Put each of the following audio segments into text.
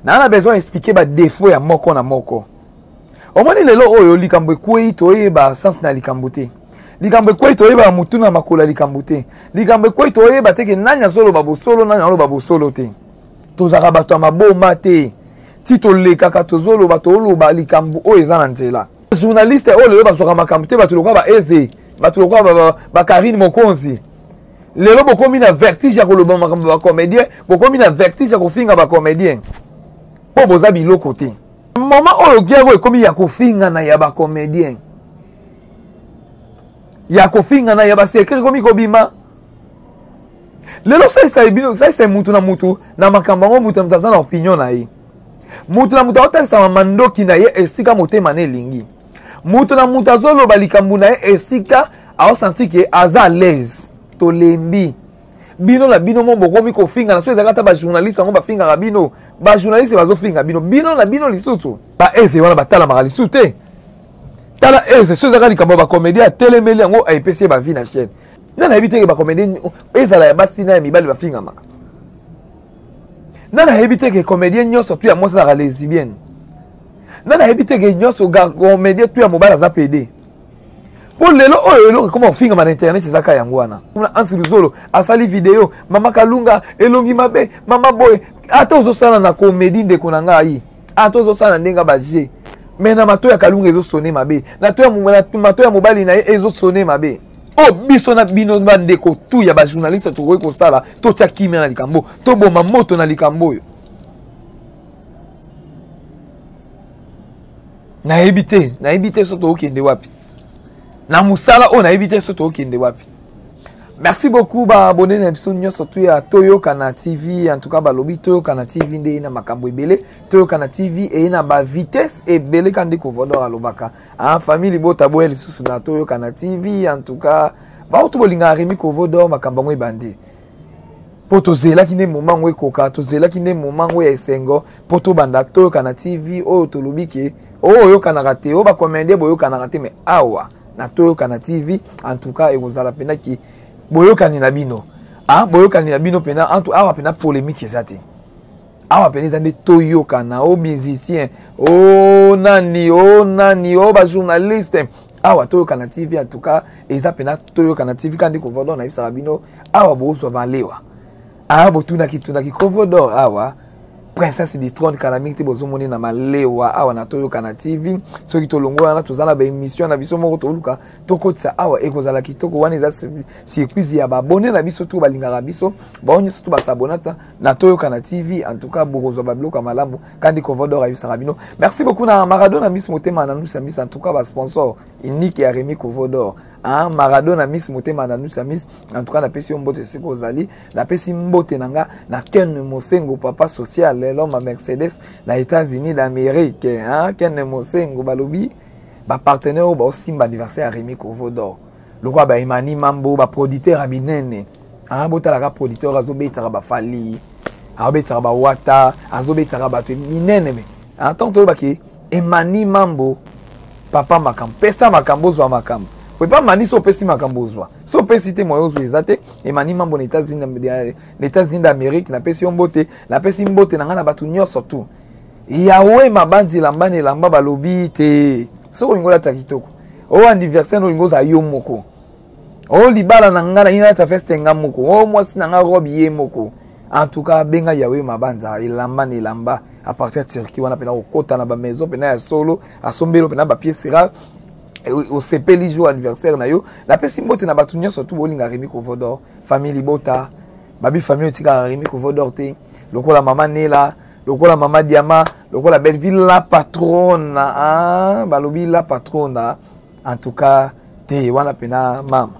na besoin expliquer ba défaut ya moko na moko. Omoni lelo oyo likambo ekwei toyeba sens na likambo te. Likambo ekwei toyeba mutu na makola likambo te. Likambo ekwei toyeba teke nanya solo babosolo nanya solo babosolo te. Tozaka bato ya maboma te. Ti tolekaka tozoloba toloba likambo oyo eza na nzela. Journaliste oyo lelo bazoka makambo te bato lokwa ba eze, bato lokwa ba Karine Mokonzi. Lelo bokomi na vertige ya koloba makambo ba comédien, bokomi na vertige ya kofinga ba comédien. Po boza biloko te. Mama oyo giago ekomi ya kofinga na ya ba comédien. Ya kofinga na ya ba secret komi kobima. Lelo sai bino sai mutu na makambo ngo mutu mtaza na opinion na ye. Mutu na mutu otalisa mandoki na ye esika motema na elingi. Mutu na mutu azoloba likambo na ye esika aosanti ke aza à l'aise. Tolembi. Bino la bino mo bokomi kofinga na so ezaka ta ba journaliste ngo ba finga ka bino. Ba journaliste bazo finga bino. Bino na bino lisusu. Ba eze wana batala makali sute. Tala eze so ezaka likambo ba comédien telemeli ngo ayepesi ba vie na chaîne. Nana ebiteke ba comédien ezala ya basi na mibali ba finga maka. Nana ebiteke comédien nyonso tu ya mwasi za lesbienne. Nana ebiteke nyonso ga comédien tu ya mobala za PD. Pour lelo oyo eloko comment finga na internet ezaka yango wana. Ansi Luzolo asali video mama Kalunga elongi mabe mama boy ata ozosala na comédie ndeko na ngai. Ata ozosala ndenga baje. Mais na mato ya Kalunga ezo sonner mabe. Na to ya mobali na ye ezo sonner mabe. Oh biso na bino bandeko tu ya ba journaliste to ko sala to tia kimia na likambo to boma moto na likambo yo. Na ebite so to okende wapi. Na musala o na ebite so to okende wapi. Merci beaucoup ba abonné na biso nyonso tu ya Toyokana TV, en tout cas ba lobi Toyokana TV nde na makambo ebele, Toyokana TV e na ba vitesse ebele kandi ko vodora lobaka. Ah famille bota boye lisusu na Toyokana TV, en tout cas ba oto bolinga remi ko vodora makambo ngwe bande. Poto zela kinde moment ngwe koka, to zela kinde moment ngwe esengo, poto banda Toyokana TV o to lobiki, o yokana rate, o ba commander boyo kana rate me awa na Toyokana TV, en tout cas e kozala pena ki boyokani na bino. Ah boyokani na bino pena antu awa pena polémique ezati. Awa pena ezande toyokana o musicien, o nani o ba journaliste. Awa Toyokana TV en tout cas eza pena Toyokana TV kandi ko vodor na bisa bino awa bozo valewa. Ah botuna ki ko vodor awa princesse du trône kanamiki bozo moni na malewa awa na Toyokana TV soki tolongola na tozala ba émission na biso moko toluka tokotisa awa ekozala kitoko wana eza surprise ya ba abonné na biso tu balingaka biso baonye surtout ba s'abonnata na Toyokana TV en tout cas bokozo ba bloka malamu kandi ko vodora bisaka bino. Merci beaucoup na Maradona Miss Motema na Nusa Miss en tout cas ba sponsor unique ya Remi Kovodor. Ah Maradona Miss Motema na Nusa Miss en tout cas na pesi mbote siko zali na pesi mbote nanga na Ken Mosengo papa social l'homme à Mercedes na États-Unis d'Amérique. Hein Ken Mosengo balobi ba partenaire ba simba anniversaire à Remi Kovodor. Le quoi ba Imani Mambo ba producteur abinene. Ah botala ka producteur azobetaka ba fali. Azobetaka ba wata, azobetaka ba to minene me. Ah tant to ba ki Imani Mambo papa makambo pesa makambo zo makambo. Pouvez pas mani so pesi makambo zo. So pesi te moyo zo ezate Imani Mambo na États-Unis d'Amérique na pesi mbote, na pesi mbote na ngana batu nyonso tu. Yawe mabanzi lambane lamba balobi te. So ngola takitoko. O anniversaire no ngoza yo moko. O libala na ngana ina ta feste ngamoko. O mwasi na ngarobi ye moko. En tout cas benga yawe mabanza ilamba ni lamba à partir de Turquie wana pena okota na ba maison pena ya solo asombelo pena ba pièce rare au sepeli jour anniversaire na yo la pesi mbote na batu nyonso tu bolinga Remi Kovodor famille bota babi famille tika Remi Kovodor te lokola mama Nela lokola mama Diama lokola Belleville la patronne ah balobi la patronne en tout cas te wana pena mama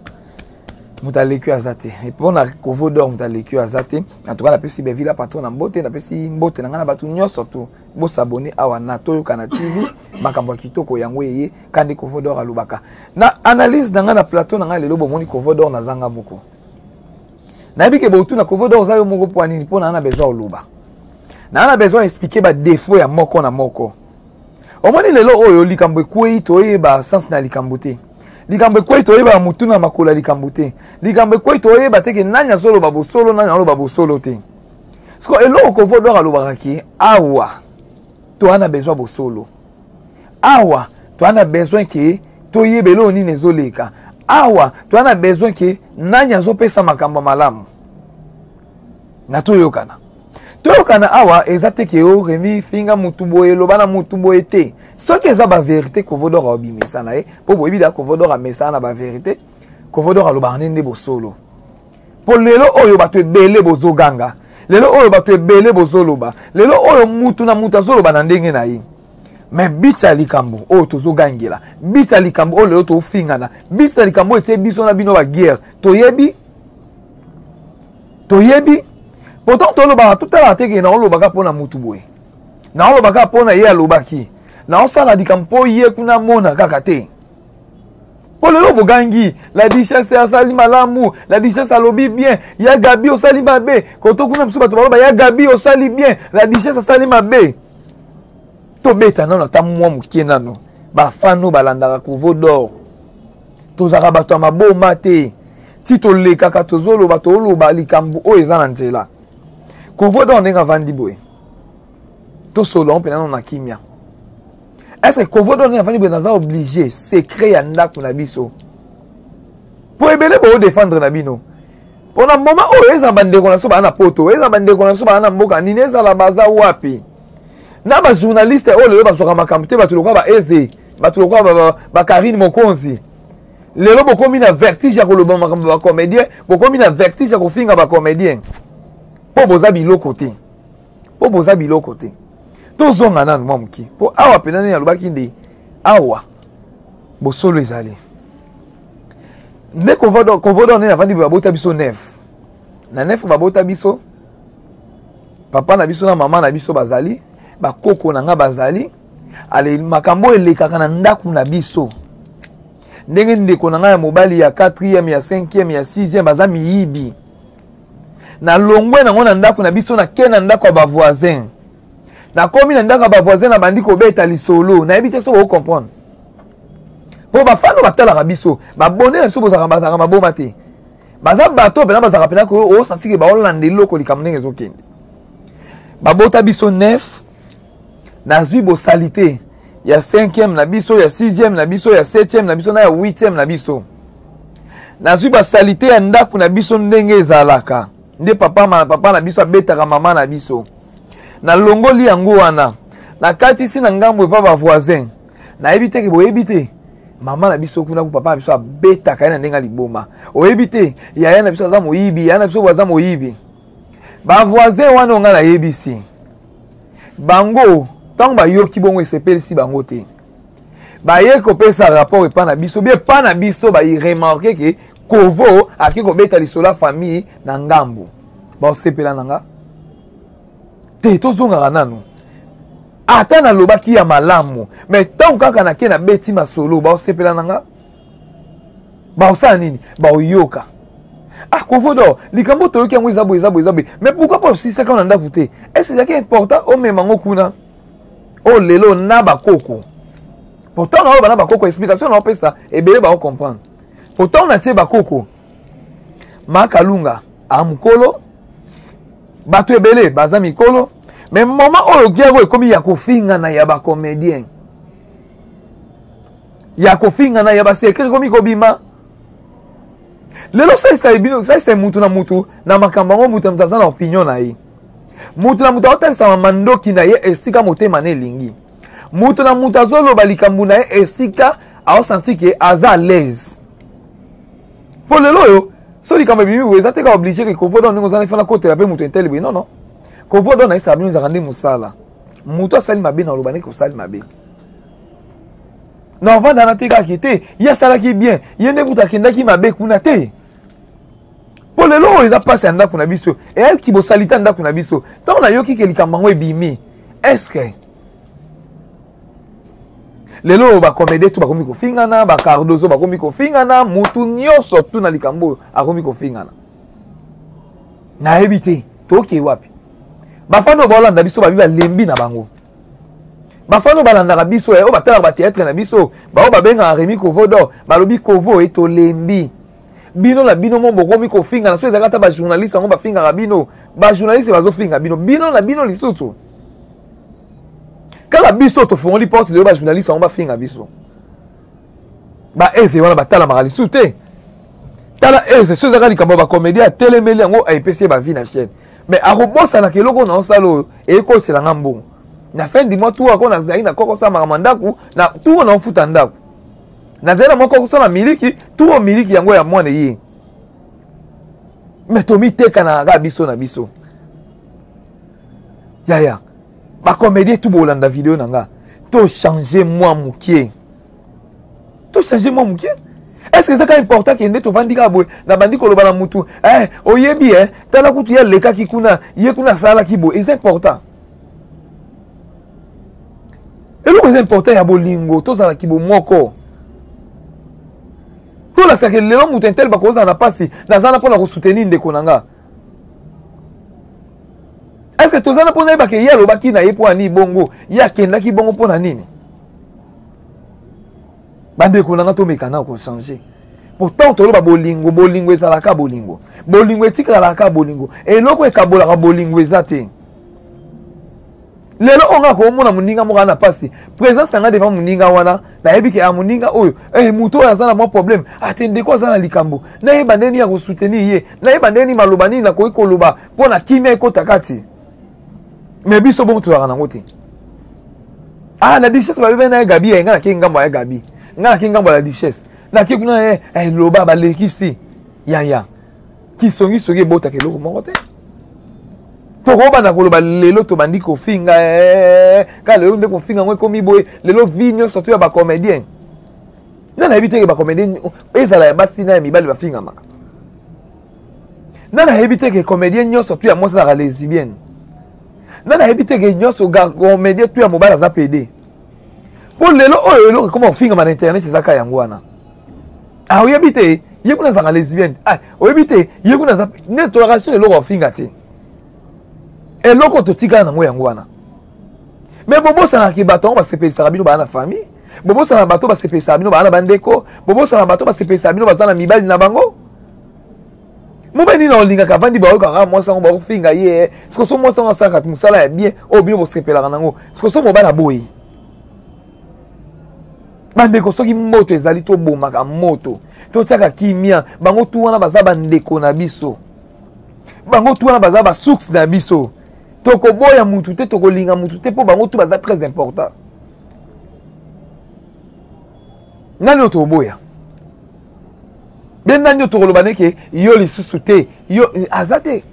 mutaleki azate et pour na Kovodor mutaleki azate en tout cas la pesi Belleville la patronne mbote na pesi mbote na ngana batu nyonso tu bo s'abonner awa na Toyokana TV makambo kitoko yango yeye kandi Kovodor alubaka na analyse nanga na plateau nanga lelo bomoni Kovodor na zanga moko na bike botu na Kovodor zayo moko po anini po na besoin oluba na besoin expliquer ba défaut ya moko na moko omoni lelo oyo likambo ekwei toyeba sens na likambo te likambo ekwei toyeba mutu na makola likambo te likambo ekwei toyeba teke nanya solo babosolo nanya solo babosolo te Parce que eloko Kovodor alobaka ki awa to ana besoin bo solo. Awa to ana besoin ki to yebelo ni nezoleka. Awa to ana besoin ki nanya zopesa makambo malamu. Na to yokana. Toyokana awa ezate ke o remi finga mutubo elobana mutubo ete soki eza ba vérité Kovodor obimisa na e po boyebi da Kovodor amesa na ba vérité Kovodor alobana nde bosolo po lelo oyo bato ebele bozoganga lelo oyo bato ebele bozoloba lelo oyo mutu na mutu azoloba na ndenge na ye mais bitsa likambo oyo tozogangela bitsa likambo oyo lelo tofingana bitsa likambo etie biso na bino ba guerre toyebi pourtant toloba tout à la teke na olobaka pona mutu boye na olobaka pona ye alobaki na osala likambo ye kuna mona kaka te po lelo bogangi la richesse asali malamu la richesse alobi bien ya gabi osali mabe koto kuna msuba to baloba ya gabi osali bien la richesse asali mabe to beta nano ta mwa mukie nano ba fano balandaka Kovodor tozaka bato maboma te ti tolekaka tozoloba toloba likambo oyo eza na nzela Kovodor ndenge vandi boye to solo mpena na kimia. Est-ce que Kovodor ndenge vandi boye naza obligé secret ya ndako na biso po ebele bo défendre na bino pona moment oyo eza bandeko na so ba na poto eza bandeko na so ba na mboka nini eza la baza wapi na ba journaliste oyo lelo basoka makambo te bato lokwa ba eze bato lokwa ba Karine Mokonzi lelo bokomi na vertige ya koloba makambo ba comédien bokomi na vertige ya kofinga ba comédien po boza biloko te po boza biloko te tozonga nanu mwa moki po awa penane ya lobaki nde awa bosolo ezali nde Kovodor nde navandi babota biso nef na nef babota biso papa na biso na mama na biso bazali bakoko na nga bazali ale makambo elekaka na ndaku na biso ndenge ndeko na nga ya mobali ya 4e ya 5e ya 6e baza miyibi na longwe na ngona ndako na biso na ke na ndako ya ba voisin na komi na ndako ya ba voisin na bandi kobeta lisolo na ebite so ba comprendre po ba fano batalaka biso ba bonne na biso bozaka maboma te baza bato pena bazaka pena ko o sasike ba olande loko likambo ndenge ezokende babota biso 9 na zwi bo salité ya 5e na biso ya 6e na biso ya 7e na biso na ya 8e na biso na zwi ba salité ya ndako na biso ndenge ezalaka nde papa na biso abetaka mama na biso na longoli yango wana na kati si na ngambo epa ba voisin na ebite ke boyebi te mama na biso kuna ku papa na biso abetaka na ndenga liboma oyebi te yaya na biso aza moyibi yaya na biso aza moyibi ba voisin wana nga na yebisi bango tango bayoki bongo esepelisi bango te baye kopesa rapport epa na biso bien pa na biso bayi remarquer ke Kovo aki kobeta lisola famille na ngambo ba osepela nanga te tozongaka nanu ata na lobaki ya malamu mais tango kaka na ke na beti masolo ba osepela nanga ba osala nini ba oyoka Kovodor likambo toyoki yango eza boye mais pourquoi pas aussi ça kana ndaku te est-ce que c'est important o memango kuna o lelo na bakoko pourtant na bana bakoko explication na opesa ebele ba comprendre pourtant na tie bakoko makalunga amukolo bato ebele baza mikolo mais moment oyo giago ekomi ya kofinga na ya ba comédien ya kofinga na ya ba secret komi kobima lelo sai mutu na mutu na makambo ngo mutu mtaza na opinion na ye mutu na mutu otalisa mandoki na ye esika motema na elingi mutu na mutu azoloba likambo na ye esika aosanti ke aza à l'aise po lelo oyo so likambo ebimi eza te ka obligé ke Kovodor ndenge ozana ifana kotela mpe mutu entele boye non Kovodor na esala bino ezaka nde mosala mutu asali mabe na oloba ndenge osali mabe na ovanda na te kaka te ye asalaki bien ye nde mutu akendaki mabe kuna te po lelo oyo eza mpasi ya ndako na biso eyaki bosalite ya ndako na biso ntango nayoki ke likambo yango ebimi eske lelo bacomédie tu bakomi kofingana bacardozo bakomi kofingana mutu nyonso tu na likambo oyo akomi kofingana nayebi te toke wapi bafano baolanda biso babi balembi na bango bafano balandaka biso oyo batalaka bateatre na biso bao babengaka Remi Kovodor balobi Kovo etolembi bino na bino mo bokomi ko finga na so ezaka ba journaliste ngo ba finga ka bino ba journaliste bazo finga bino bino na bino lisusu kala biso to fongoli porte de ba journaliste ngo ba finga biso ba eze wana batala makali sute tala eze so ezaka likambo ba comédien telemeli yango ayepesi ba vie na chaîne mais akobosa na keloko na osalo e ko sela ngambongo na fin du mois tout akona na koko sa mamandaku na tout na mfuta ndaku na zela moko kusala miliki tout miliki yango ya mwana ye mais tomi teka na ga biso na biso ya ba comédien tout bolanda vidéo nanga to changer moi mukie to changer moi mukie est-ce que c'est quand important que ndeto vandika boy na bandiko loba na mutu oyebi tala kutu ya leka kikuna ye kuna sala kibo c'est important et le plus important ya bolingo to sala kibo moko to la saka lelo mutu entel ba koza na pasi na zana pona ko soutenir ndeko nanga est-ce que to zana pona ba ke ya loba ki na ye po ani bongo ya kenda ki bongo pona nini bandeko nanga to mekana ko changer pourtant to loba bolingo ezalaka bolingo etikalaka bolingo eloko ekabolaka bolingo ezate lelo onga ko mona muninga moka na pasi présence nanga devant muninga wana na yebi ke muninga oyo muto azana mo problème atende ko azana likambo na yeba ndeni ya ko soutenir ye na yeba ndeni maloba nini na ko ikoloba pona kimia ekota kati mais biso bon to na ngote na duchesse ba bebe na gabi nga na kingambo ya gabi nga na kingambo la duchesse na kikuna loba ba lekisi ya kisongi soki bota ke loko moko te tokoba na koloba lelo to bandi ko finga ka lelo nde ko finga ngo komi boy lelo vinyo surtout ya ba comédien nana ebite ke ba comédien ezala ya basi na mibali ba finga maka nana ebite ke comédien nyo surtout ya mosa la lesbienne nana ebite ke nyo so ga comédien tu ya mobala za PD pour lelo oyo lelo comment finga ma internet ezaka yango wana oyebite ye kuna za lesbienne oyebite ye kuna za ne to relation lelo finga te eloko totika nango yango wana mais bobosana ki bato ba sepelisa bino ba na famille bobosana bato ba sepelisa bino ba na bandeko bobosana bato ba sepelisa bino ba na mibali na bango mobeni na olinga ka vandi ba oyo ka mo sango ba finga ye siko so mo sango saka musala ya bien o bino bo sepelaka nango siko so mobala boyi bandeko soki moto ezali to bomaka moto to tsaka kimia bango tu wana baza bandeko na biso bango tu wana baza ba source na biso toko boya mutu te toko linga mutu te po bango tu baza très important nani oto boya ben nani oto koloba neke yo lisusu te yo azate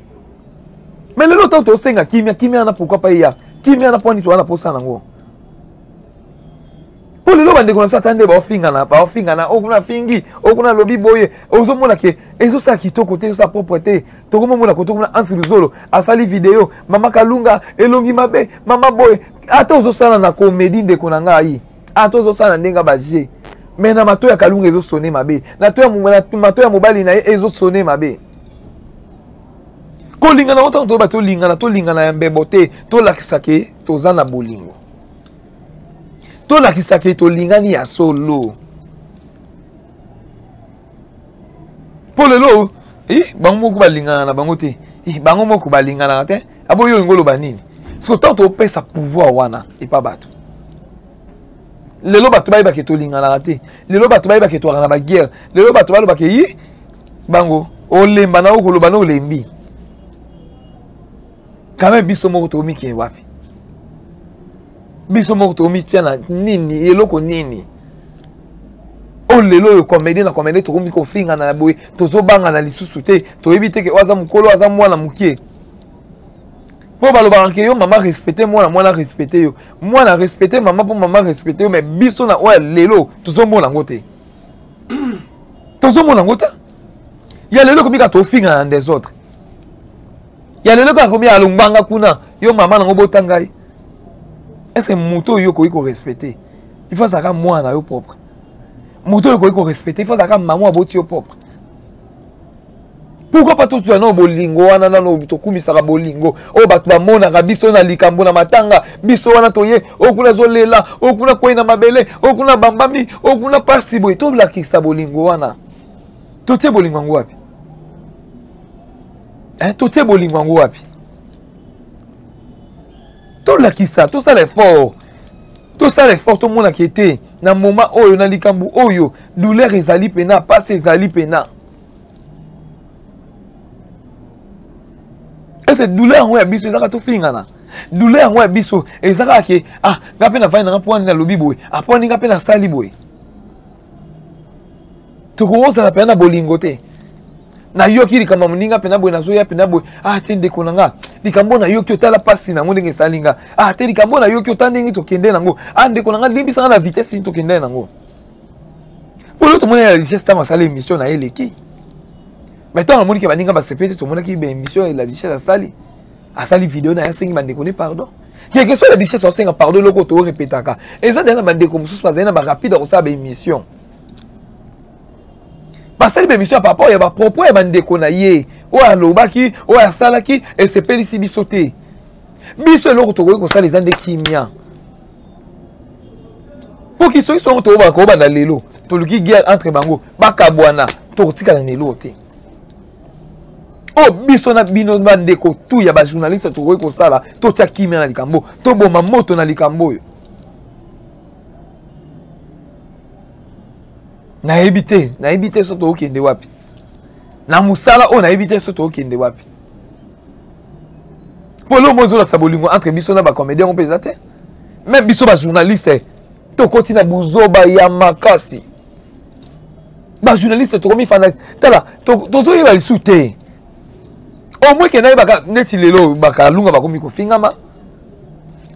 mais lelo to senga kimia na pourquoi pas ya kimia na poni to wana posa nango po lelo bande ko na satande ba ofinga na okuna fingi okuna lobi boye ozo mona ke ezo sa kitoko te sa propreté to ko mona ko to kuna ansiluzolo asali video mama kalunga elongi mabe mama boye ata ozo sala na comédie de konanga yi ata ozo sala ndenga baje mais na mato ya kalunga ezo sonner mabe na to ya mato ya mobali na ezo sonner mabe ko linga na otanto ba to linga na mbebo te to lakisa ke to zana bolingo to lakisa ke to lingani ya solo po lelo bango moko balingana na bango te bango moko balingana te aboyo ngolo banini so to pesa pouvoir wana et pas bato lelo bato bayiba ke to lingana te lelo bato bayiba ke to na ba guerre lelo bato baloba ke bango olemba na okoloba na olembi quand même biso moko to miki wapi biso moko to mitiana nini eloko nini o lelo yo comédie na comédie to komiko finga na boy to zo banga na lisusu te to ebite ke waza mukolo waza mwana mukie po baloba ke yo mama respecter mwana respecter yo mwana respecter mama po mama respecter yo mais biso na oya lelo to zo mona ngote to zo mona ngota ya lelo komika to finga na des autres ya lelo ka komia alumbanga kuna yo mama na ngobota ngai. Est-ce que moto yoko iko respecter? Il faut ça moi na yo propre. Moto yoko iko respecter, il faut ça maman aboti yo propre. Pourquoi pas tout na bolingo wana na no to kumisaka bolingo o batu ba mona ka biso na likambo na matanga biso wana to ye okuna zolela okuna kwena mabele okuna bambami okuna pasi boy to la kisa bolingo wana. totie bolingo yango wapi? Totie bolingo yango wapi? Tolakisa, tosala effort. Tosala effort, tout le monde qui était dans moment oyo na likambu oyo, douleur ezali pena, passe ezali pena. Et cette douleur on a biso ezaka to fingana. Douleur on a biso ezaka ke ngape na vai na point na lobi boy. Après ni ngape na sali boy. To ko za la pena bolingo te. Na yoki likamba muninga pena boy na zo ya pena boy. Tende konanga. Likambo na yoki otala pasi na ngondenge salinga. Te likambo na yoki otandenge to kende nango. Ande konanga limbisa na vitesse to kende nango. Pour l'autre monde la richesse ta masala émission na eleki. Maintenant, on a dit que tout le monde qui a une émission et la richesse à sali. À sali vidéo, na yasengi bande connaît pardon. Quelle que soit la richesse, on senga pardon, le côté répéter. Et ça, dans bande comme ça, ça rapide dans sa émission. Parce que l'émission par rapport il y a propos et bande konaye. Ou à l'obaki, ou à salaki, et c'est pas ici bisoté. Biso le côté comme ça les ande kimia. Pour qu'ils soient au toba ko banda lelo. To luki guerre entre bango, bakabwana, to tika na lelo te. Oh, biso na bino bandeko tout ya ba journaliste to ko sala to tia kimia na likambo to boma moto na likambo yo na ebite so to okende wapi na musala o na ebite so to okende wapi polo mozo la sabolingo entre biso na ba comédien on pesa te même biso ba journaliste to koti na buzoba ya makasi ba journaliste to komi fana tala to zo yeba lisute. Au moins que baka neti lelo baka lunga bakomi ko fingama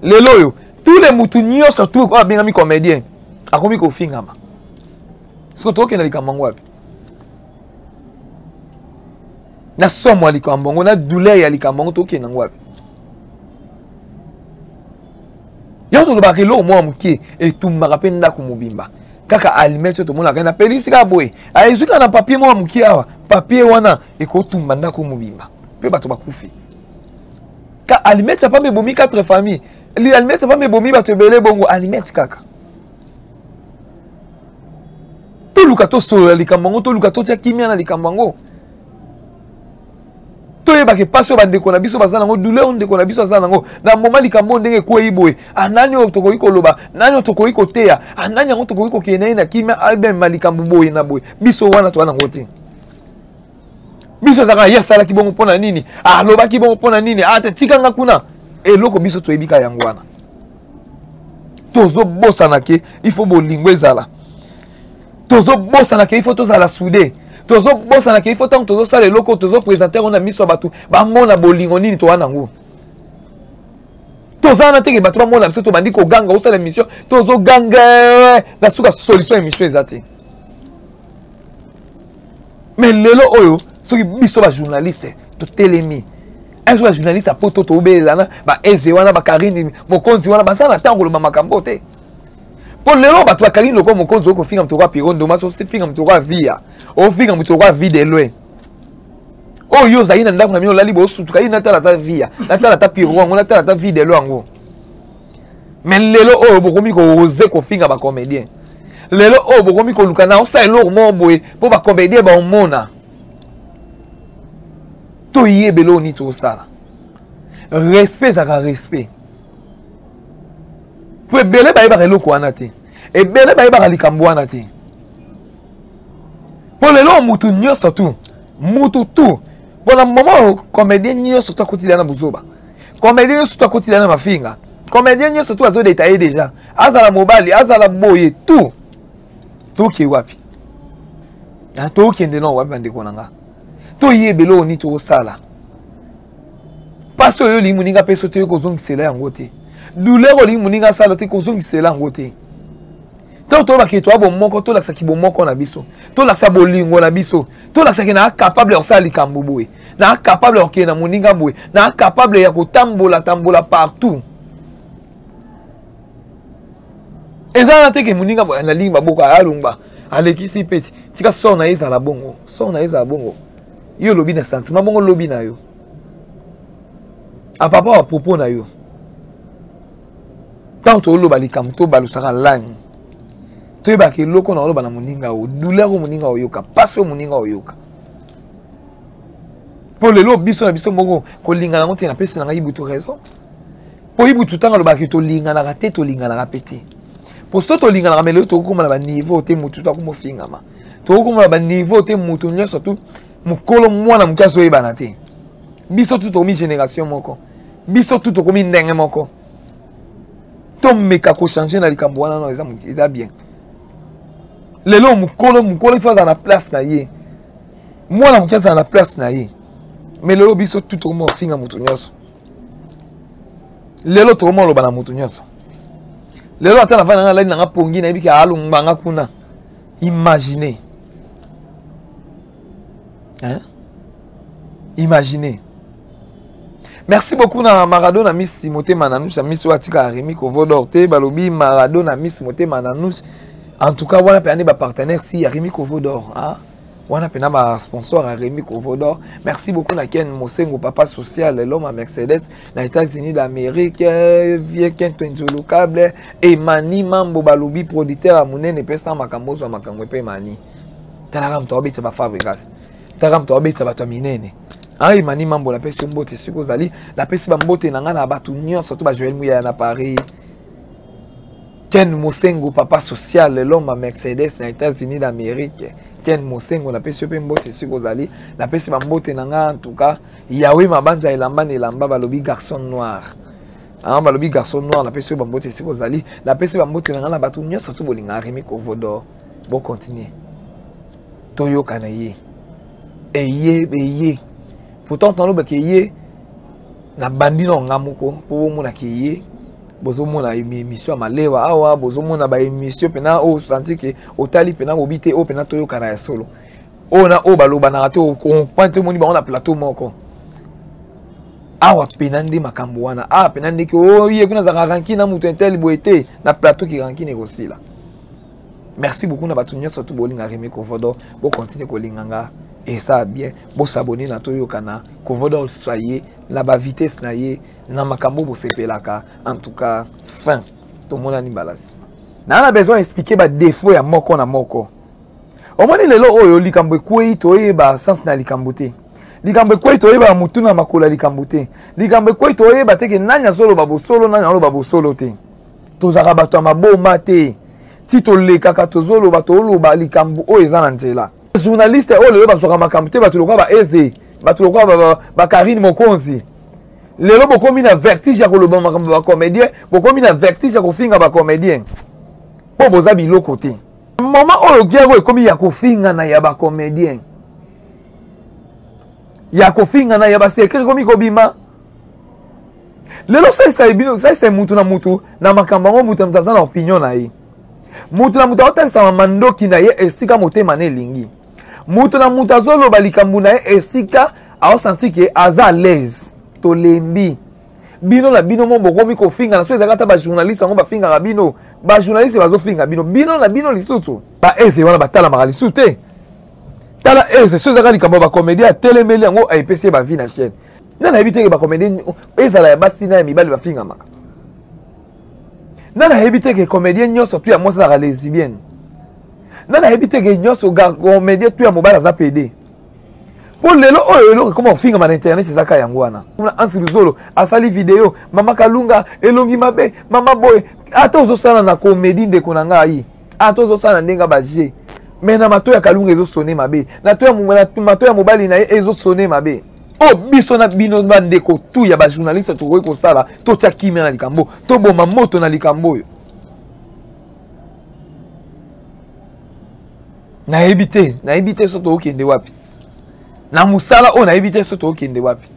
lelo yo tous les mutunyo surtout ko bengami comédien akomi ko fingama siko to ke na likambo wapi na somo likambo na douleur ya likambo to ke na wapi yo to baka lo mo amuki et tumba penda ko mobimba kaka alimete to mona kana pelisika boy aizuka na papier mo amuki awa papier wana e ko tumba ndako mobimba. Bato bakufi ka alimete pas mebomi 4 familles li alimete pas mebomi bato belé bongo alimete kaka to luka to solo likambango to luka to tia kimia na likambango to yeba ke paso bandeko na biso bazana ngo douleur ndeko na biso bazana ngo na moment likambo ndenge ko yiboy anani otoko iko loba nani otoko iko teya anani ngo otoko iko kene na kimia albe malikambo boy na boy biso wana to wana ngote biso zaka ya sala ki bongo pona nini loba ki bongo pona nini te tikanga kuna eloko biso to ebika yangwana tozo bossa na ke il faut bolingo ezala tozo bossa na ke il faut tozala soudé tozo bossa na ke il faut tant tozo sala eloko tozo présenter on a miso batu ba mona bolingo nini to wana ngo tozana teke batu ba mona biso to bandi ko ganga o sala émission tozo ganga na suka solution émission ezate mais lelo oyo soki biso ba journaliste to telemi un jour journaliste a poto to belana ba eze wana ba Karine mokonzi wana ba sana tango lo makambo te pour lelo ba to Karine loko mokonzi ko finga mtoko pirondo maso se finga mtoko via o finga mtoko vide loin o yo zaina ndako na mino lali bo su tuka ina tala ta via na tala ta pirondo ngona tala ta vide lo ngo mais lelo o bokomi ko oser ko finga ba comédien lelo o bokomi ko lukana o sa elo mo boy po ba comédien ba omona to yebelo ni to sala respect zaka respect po ebele ba yeba eloko wana te ebele ba yeba likambo wana te po lelo mutu nyonso tu mutu tu bona mama comédien nyonso to kotilia na buzoba comédien nyonso to kotilia na mafinga comédien nyonso tu azo détailler déjà azala mobali azala boye tout to ki wapi to kende no wapi bande konanga to yebelo ni to sala parce que yo li muninga peso te ko zongisela yango te douleur li muninga sala te ko zongisela yango te to ba ke to abo moko to laksa ki bo moko na biso to laksa bolingo na biso to laksa ke na capable osala likambo boye na capable okena muninga boye na capable ya kotambola tambola partout ezana te ke muninga boye na limba boka alumba alekisi peti tika so na ezala bongo so na ezala bongo yo lobi na sentiment bongo lobi na yo a papa a propos na yo tant to loba likambo to balusaka langue toyeba ke loko na oloba na moninga o douleur o moninga oyoka passe o moninga oyoka po lelo biso na biso moko kolinga nango te na pesi na ngai butu raison po ibutu tanga loba ke tolinga na te tolinga na pete po so tolinga na melo to kokoma na ba niveau te mutu to ko fingama to kokoma na ba niveau te mutu nyonso tu mukolo mwana mkiaso yebana te biso tu to mi génération moko biso tu to komi ndenge moko to meka ko changer na likambo wana no eza bien lelo mukolo ifaza na place na ye mwana mkiaza na place na ye mais lelo biso tu to mo finga mutu nyonso lelo to mo loba na mutu nyonso lelo ata na vana na lani na pongi na ibiki alu mbanga kuna imaginez hein imaginez. Merci beaucoup na Maradona Miss Timothée Mananouche Miss Watika Rémi Kovodor te balobi Maradona Miss Timothée Mananouche en tout cas wana pe ba partenaire si Rémi Kovodor hein wana pe na ba sponsor à Rémi Kovodor. Merci beaucoup na Ken Mosengo papa social l'homme à Mercedes na États-Unis d'Amérique vie Ken Twenjolo câble et Mani Mambo balobi producteur à monene pesa makambo zo makambo pe Mani talaka mtobeta ba Fabregas talaka mtobeta ba minene. Aïe mani mambo la pesi mbote siko zali la pesi ba mbote na nga na batu nyonso to ba Joël Mouya na Paris Ken Mosengo papa social l'homme à Mercedes na États-Unis d'Amérique Ken Mosengo la pesi pe mbote siko zali la pesi ba mbote na nga en tout cas Yahweh mabanja elamba balobi garçon noir balobi garçon noir la pesi ba mbote siko zali la pesi ba mbote na nga na batu nyonso to bolinga Rémi Kovodor bon continuer toyoka na ye eye pourtant tant loba ke ye na bandi no ngamoko po mona ke ye bozo mona émission malewa awa bozo mona ba émission pena o senti ke otali pena obité o pena toyo kana ya solo ona o baloba na rato ko pante moni ba on a plateau moko awa pena ndi makambo wana pena ndi ke o ye kuna za ranki na mutu intel boete na plateau ki ranki negosila. Merci beaucoup na batu nyonso to bolinga Rémi Kovodor bo continuer ko linganga. Et ça bien, bon s'abonner na toyo kana, Kovodor soyez, la ba vitesse na ye, na makambo bo sepelaka. En tout cas, fin. Tout le monde a ni balasi. Na a besoin d'expliquer ba défaut ya moko na moko. Au moins lelo oyo likambo kwei toye ba sens na likambo te. Likambo kwei toye ba mutu na makola likambo te. Likambo kwei toye ba teke nanya solo ba bosolo nanya lo ba bosolo te. Tozaka bato maboma te. Ti toleka tozolo ba tolo ba likambo oyo eza na nzela. Journaliste oh lelo bazoka makambo te bato lokwa ba eze bato lokwa ba Karine Mokonzi lelo bokomi na vertige ya koloba makambo ba comédien bokomi na vertige ya kofinga ba comédien po boza biloko te mama oyo giago ekomi ya kofinga na ya ba comédien ya kofinga na ya ba secret komi kobima lelo sai mutu na mutu na makambo ngo mutu mtaza na opinion na ye mutu na mutu otalisa mandoki na ye esika motema ne lingi mutu na mutu azoloba likambo na ye esika aosanti ke aza à l'aise tolembi bino na bino mo bokomi kofinga na so ezaka ta ba journaliste ngo bafingaka bino ba journaliste bazofinga bino na bino lisusu ba eze wana batala maka lisusu te tala eze so ezaka likambo ba comédien atelemeli yango ayepesi ba vie na chaîne nana yebi teke ba comédien ezala ya basi na ya mibali bafinga maka nana yebi teke comédien nyonso tu ya mwasi ezaka lesbienne nana yebi teke nyonso comédien tu ya mobali aza pede po lelo oyo eloko koma ofingama na internet ezaka yango wana ansi luzolo asali video mama kalunga elongi mabe mama boye ata ozosala na comédie ndeko na ngai ata ozosala ndenga baje me na mato ya kalunga ezosone mabe na mato ya mobali na ye ezosone mabe o biso na bino bandeko tu ya bajournaliste tokoki kosala totya kimia na likambo toboma moto na likambo oyo nayebi te so tokende wapi na musala o nayebi te so tokende wapi